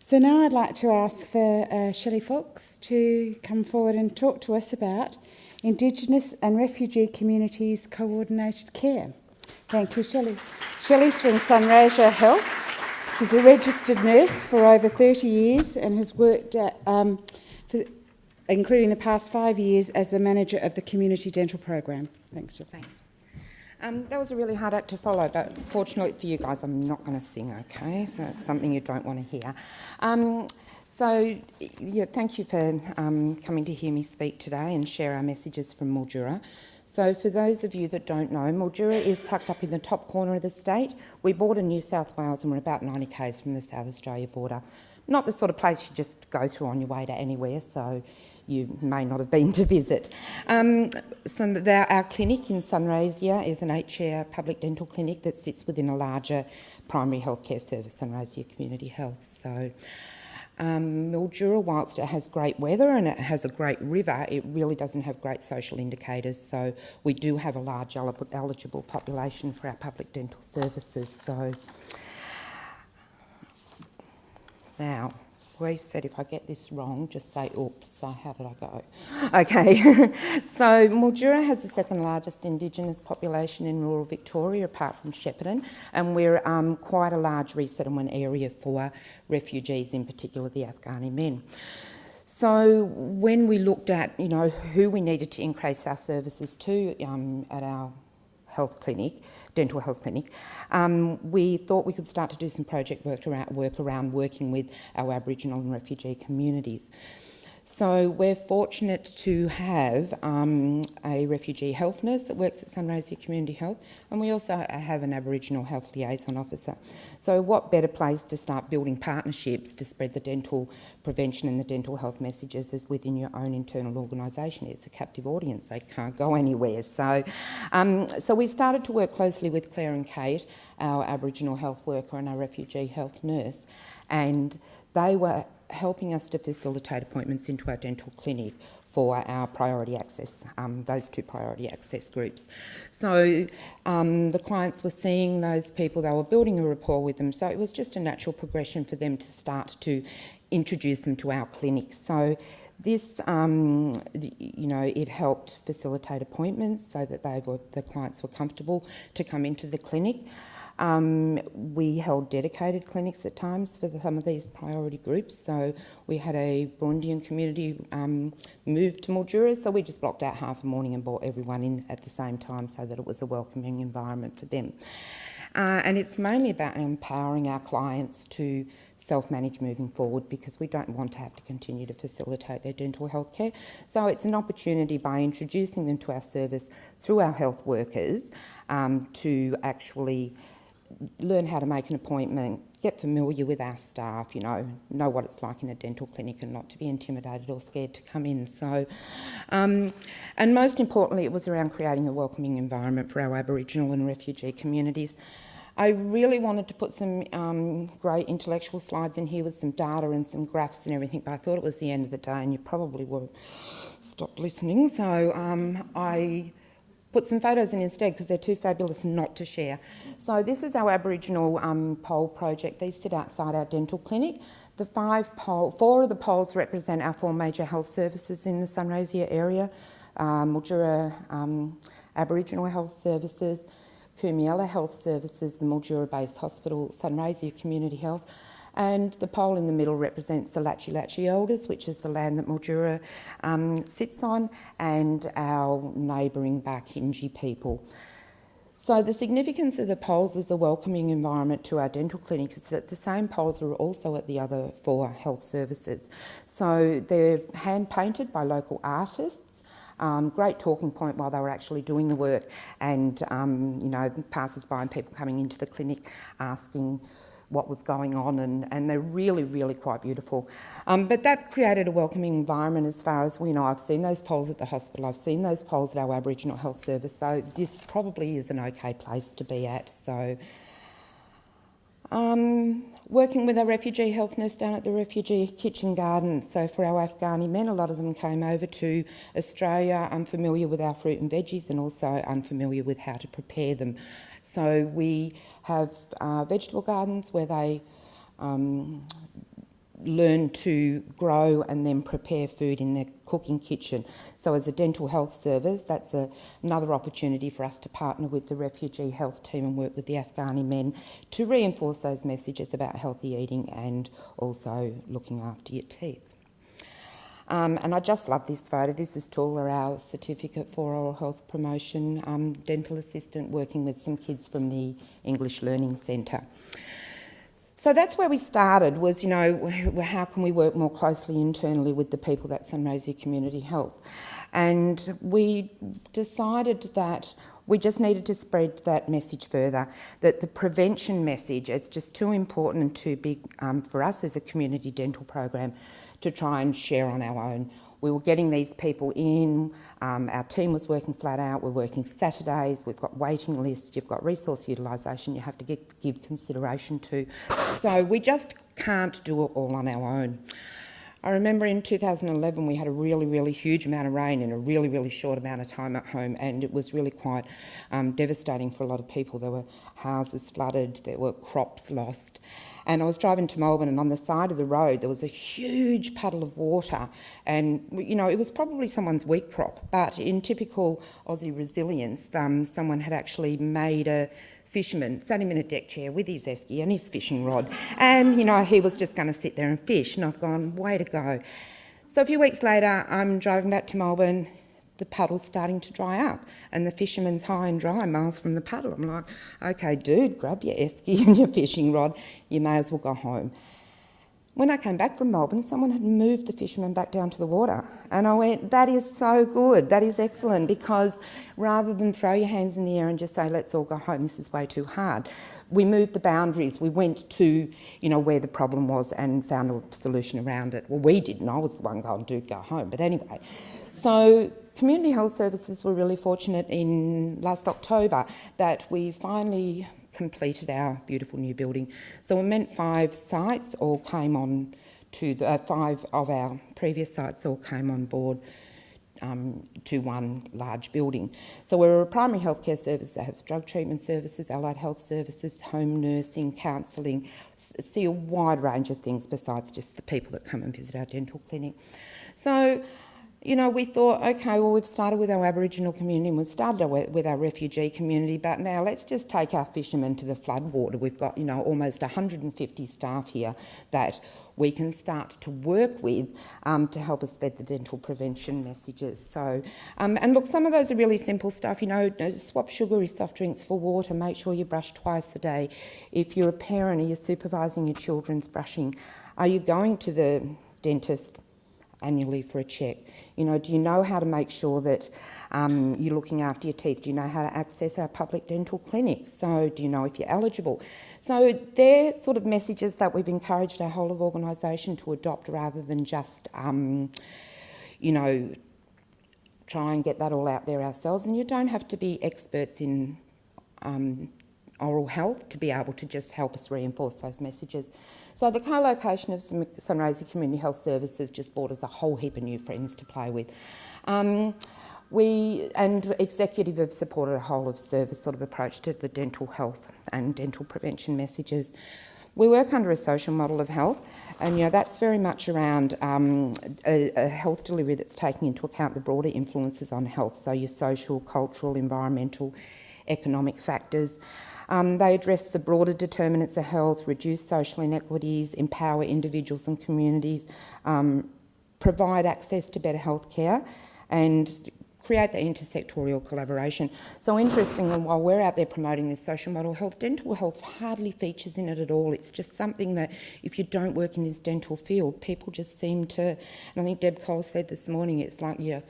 So now I'd like to ask for Shelley Faulks to come forward and talk to us about Indigenous and Refugee Communities Coordinated Care. Thank you, Shelley. Shelley's from Sunraysia Health. She's a registered nurse for over 30 years and has worked at, including the past 5 years, as the manager of the community dental program. Thanks, Shelley. Thanks. That was a really hard act to follow, but fortunately for you guys, I'm not going to sing, okay? So it's something you don't want to hear. Thank you for coming to hear me speak today and share our messages from Mildura. So for those of you that don't know, Mildura is tucked up in the top corner of the state. We border New South Wales and we're about 90 k's from the South Australia border. Not the sort of place you just go through on your way to anywhere, so you may not have been to visit. Our clinic in Sunraysia is an 8-chair public dental clinic that sits within a larger primary healthcare service, Sunraysia Community Health. So Mildura, whilst it has great weather and it has a great river, it really doesn't have great social indicators. So we do have a large eligible population for our public dental services. So now, we said if I get this wrong, just say, oops, so how did I go? Okay, so Mildura has the second largest Indigenous population in rural Victoria, apart from Shepparton, and we're quite a large resettlement area for refugees, in particular the Afghani men. So when we looked at, who we needed to increase our services to at our health clinic, dental health clinic, we thought we could start to do some project work around working with our Aboriginal and refugee communities. So we're fortunate to have a refugee health nurse that works at Sunraysia Community Health, and we also have an Aboriginal health liaison officer. So what better place to start building partnerships to spread the dental prevention and the dental health messages is within your own internal organisation. It's a captive audience, they can't go anywhere. So we started to work closely with Claire and Kate, our Aboriginal health worker and our refugee health nurse, and they were helping us to facilitate appointments into our dental clinic for our priority access, those two priority access groups. So the clients were seeing those people, they were building a rapport with them, so it was just a natural progression for them to start to introduce them to our clinic. So this, it helped facilitate appointments so that the clients were comfortable to come into the clinic. We held dedicated clinics at times for some of these priority groups. So we had a Burundian community move to Mildura, so we just blocked out half a morning and brought everyone in at the same time so that it was a welcoming environment for them. And it's mainly about empowering our clients to self-manage moving forward, because we don't want to have to continue to facilitate their dental health care. So it's an opportunity by introducing them to our service through our health workers to actually learn how to make an appointment, get familiar with our staff, know what it's like in a dental clinic and not to be intimidated or scared to come in. So, and most importantly, it was around creating a welcoming environment for our Aboriginal and refugee communities. I really wanted to put some great intellectual slides in here with some data and some graphs and everything, but I thought it was the end of the day and you probably would have stopped listening. So I put some photos in instead because they're too fabulous not to share. So this is our Aboriginal pole project. These sit outside our dental clinic. The 4 of the poles represent our 4 major health services in the Sunraysia area. Mildura Aboriginal Health Services, Kumiela Health Services, the Mildura-based hospital, Sunraysia Community Health, and the pole in the middle represents the Latchi Latchi Elders, which is the land that Mildura sits on, and our neighbouring Barkinji people. So the significance of the poles as a welcoming environment to our dental clinic is that the same poles are also at the other 4 health services. So they're hand-painted by local artists. Great talking point while they were actually doing the work, and passers-by and people coming into the clinic asking what was going on, and they're really, really quite beautiful. But that created a welcoming environment as far as we know. I've seen those poles at the hospital, I've seen those poles at our Aboriginal Health Service, so this probably is an okay place to be at. So working with our refugee health nurse down at the refugee kitchen garden. So for our Afghani men, a lot of them came over to Australia unfamiliar with our fruit and veggies and also unfamiliar with how to prepare them. So we have vegetable gardens where they learn to grow and then prepare food in their cooking kitchen. So as a dental health service, that's another opportunity for us to partner with the refugee health team and work with the Afghani men to reinforce those messages about healthy eating and also looking after your teeth. And I just love this photo. This is Tula, our certificate for oral health promotion, dental assistant working with some kids from the English Learning Centre. So that's where we started, was, how can we work more closely internally with the people at Sunraysia Community Health? And we decided that we just needed to spread that message further, that the prevention message, it's just too important and too big for us as a community dental program to try and share on our own. We were getting these people in, our team was working flat out, we're working Saturdays, we've got waiting lists, you've got resource utilisation you have to give consideration to. So we just can't do it all on our own. I remember in 2011 we had a really, really huge amount of rain in a really, really short amount of time at home, and it was really quite devastating for a lot of people. There were houses flooded, there were crops lost. And I was driving to Melbourne, and on the side of the road there was a huge puddle of water, and it was probably someone's wheat crop, but in typical Aussie resilience, someone had actually made a fisherman, sat him in a deck chair with his esky and his fishing rod, and he was just going to sit there and fish, and I've gone, way to go. So a few weeks later I'm driving back to Melbourne, the puddle's starting to dry up and the fisherman's high and dry miles from the puddle. I'm like, okay dude, grab your esky and your fishing rod, you may as well go home. When I came back from Melbourne, someone had moved the fisherman back down to the water. And I went, that is so good, that is excellent, because rather than throw your hands in the air and just say, let's all go home, this is way too hard, we moved the boundaries. We went to, where the problem was and found a solution around it. Well, we didn't. I was the one going, dude, go home. But anyway, so Community Health Services were really fortunate in last October that we finally completed our beautiful new building. So it meant 5 sites all came on to 5 of our previous sites all came on board to one large building. So we're a primary healthcare service that has drug treatment services, allied health services, home nursing, counselling, see a wide range of things besides just the people that come and visit our dental clinic. So we thought, okay, well, we've started with our Aboriginal community and we've started with our refugee community, but now let's just take our fishermen to the floodwater. We've got, almost 150 staff here that we can start to work with to help us spread the dental prevention messages. So, and look, some of those are really simple stuff, swap sugary soft drinks for water, make sure you brush twice a day. If you're a parent, are you supervising your children's brushing? Are you going to the dentist annually for a check? Do you know how to make sure that you're looking after your teeth? Do you know how to access our public dental clinics? So do you know if you're eligible? So they're sort of messages that we've encouraged our whole of organisation to adopt rather than just, try and get that all out there ourselves. And you don't have to be experts in oral health to be able to just help us reinforce those messages. So the co-location of Sunraysia Community Health Services just brought us a whole heap of new friends to play with. We and executive have supported a whole of service sort of approach to the dental health and dental prevention messages. We work under a social model of health, and that's very much around a health delivery that's taking into account the broader influences on health, so your social, cultural, environmental, economic factors. They address the broader determinants of health, reduce social inequities, empower individuals and communities, provide access to better health care, and create the intersectorial collaboration. So interestingly, while we're out there promoting this social model health, dental health hardly features in it at all. It's just something that if you don't work in this dental field, people just seem to, and I think Deb Cole said this morning, it's like your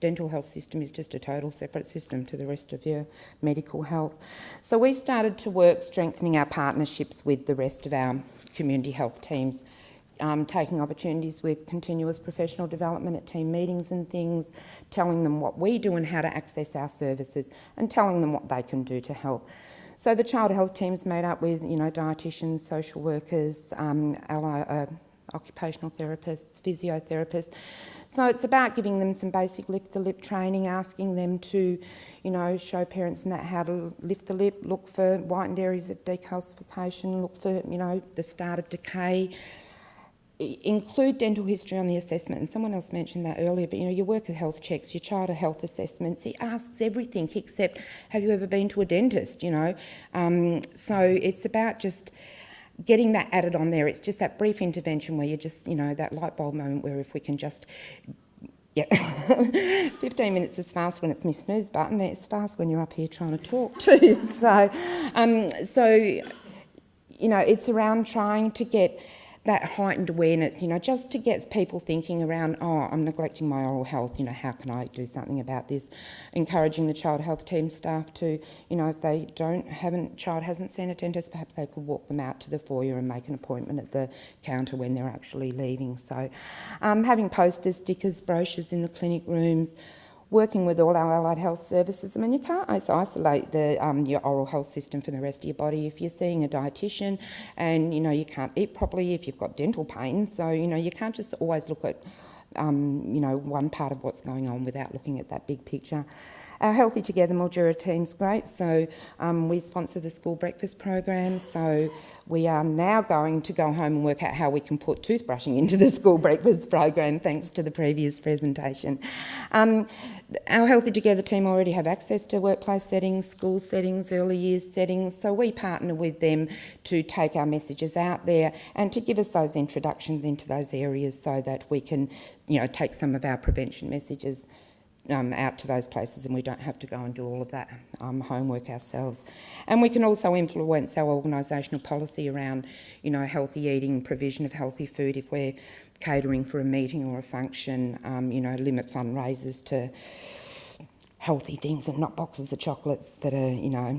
dental health system is just a total separate system to the rest of your medical health. So we started to work strengthening our partnerships with the rest of our community health teams, taking opportunities with continuous professional development at team meetings and things, telling them what we do and how to access our services, and telling them what they can do to help. So the child health team's made up with, dietitians, social workers, occupational therapists, physiotherapists. So it's about giving them some basic lift-the-lip training, asking them to, show parents and that how to lift the lip, look for whitened areas of decalcification, look for, the start of decay. include dental history on the assessment, and someone else mentioned that earlier, but your worker health checks, your child health assessments, it asks everything except have you ever been to a dentist, So it's about just getting that added on there. It's just that brief intervention where you just, that light bulb moment where if we can just... Yeah, 15 minutes is fast when it's my snooze button. It's fast when you're up here trying to talk too. So, it's around trying to get that heightened awareness, just to get people thinking around, I'm neglecting my oral health, how can I do something about this? Encouraging the child health team staff to, if they child hasn't seen a dentist, perhaps they could walk them out to the foyer and make an appointment at the counter when they're actually leaving. So having posters, stickers, brochures in the clinic rooms, working with all our allied health services. I mean, you can't isolate your oral health system from the rest of your body. If you're seeing a dietitian and, you can't eat properly, if you've got dental pain, so, you can't just always look at, one part of what's going on without looking at that big picture. Our Healthy Together Mildura team's great, so we sponsor the school breakfast program, so we are now going to go home and work out how we can put toothbrushing into the school breakfast program, thanks to the previous presentation. Our Healthy Together team already have access to workplace settings, school settings, early years settings, so we partner with them to take our messages out there and to give us those introductions into those areas so that we can, take some of our prevention messages out to those places and we don't have to go and do all of that homework ourselves. And we can also influence our organisational policy around, healthy eating, provision of healthy food if we're catering for a meeting or a function, limit fundraisers to healthy things and not boxes of chocolates that are,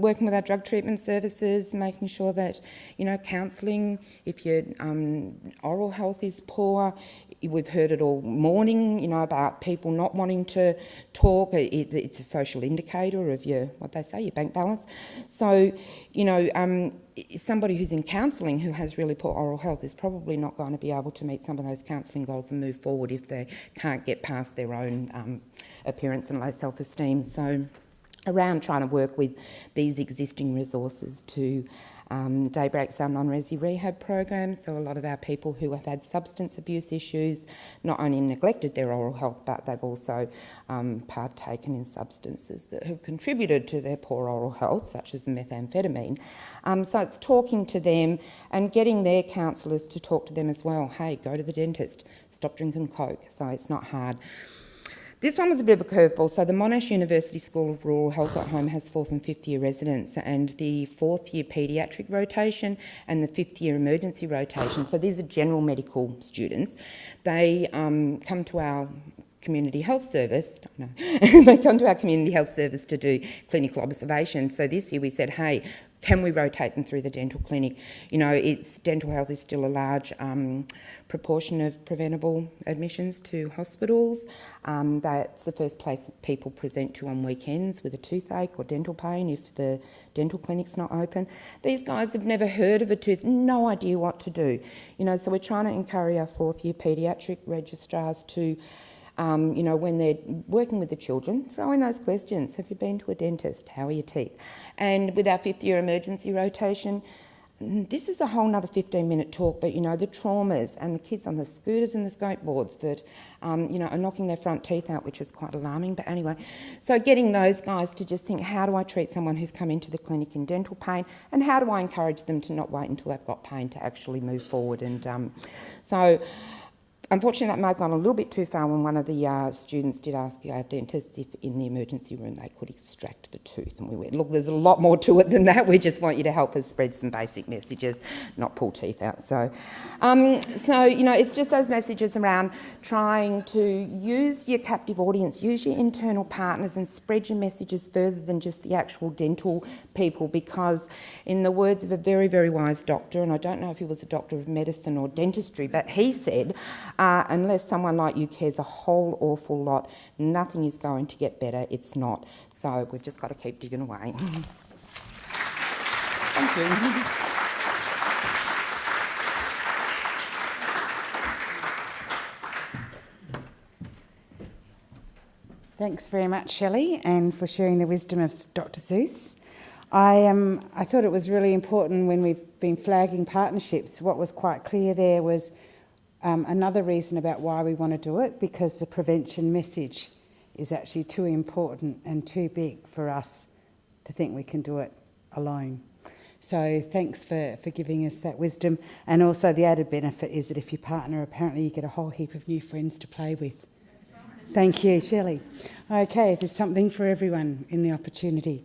working with our drug treatment services, making sure that, counselling, if your oral health is poor, we've heard it all morning, about people not wanting to talk. It's a social indicator of your bank balance. So, somebody who's in counselling who has really poor oral health is probably not going to be able to meet some of those counselling goals and move forward if they can't get past their own appearance and low self-esteem. So around trying to work with these existing resources to Daybreak's our non-resi rehab program, so a lot of our people who have had substance abuse issues not only neglected their oral health but they've also partaken in substances that have contributed to their poor oral health, such as the methamphetamine. So it's talking to them and getting their counsellors to talk to them as well. Hey, go to the dentist, stop drinking Coke, so it's not hard. This one was a bit of a curveball. So the Monash University School of Rural Health at Home has 4th and 5th year residents, and the 4th year paediatric rotation and the 5th year emergency rotation. So these are general medical students. They come to our community health service, they come to our community health service to do clinical observation. So this year we said, hey, can we rotate them through the dental clinic? Dental health is still a large proportion of preventable admissions to hospitals. That's the first place people present to on weekends with a toothache or dental pain if the dental clinic's not open. These guys have never heard of a tooth, no idea what to do. So we're trying to encourage our 4th year paediatric registrars to when they're working with the children, throw in those questions. Have you been to a dentist? How are your teeth? And with our 5th year emergency rotation, this is a whole nother 15-minute talk, but, the traumas and the kids on the scooters and the skateboards that, are knocking their front teeth out, which is quite alarming. But anyway, so getting those guys to just think, how do I treat someone who's come into the clinic in dental pain, and how do I encourage them to not wait until they've got pain to actually move forward? And unfortunately, that may have gone a little bit too far when one of the students did ask our dentist if in the emergency room they could extract the tooth. And we went, look, there's a lot more to it than that. We just want you to help us spread some basic messages, not pull teeth out. So it's just those messages around trying to use your captive audience, use your internal partners and spread your messages further than just the actual dental people, because in the words of a very, very wise doctor, and I don't know if he was a doctor of medicine or dentistry, but he said, unless someone like you cares a whole awful lot, nothing is going to get better. It's not. So we've just got to keep digging away. Thank you. Thanks very much, Shelley, and for sharing the wisdom of Dr. Seuss. I thought it was really important when we've been flagging partnerships. What was quite clear there was another reason about why we want to do it, because the prevention message is actually too important and too big for us to think we can do it alone. So thanks for giving us that wisdom. And also the added benefit is that if you partner, apparently you get a whole heap of new friends to play with. Thank you, Shelley. Okay, there's something for everyone in the opportunity.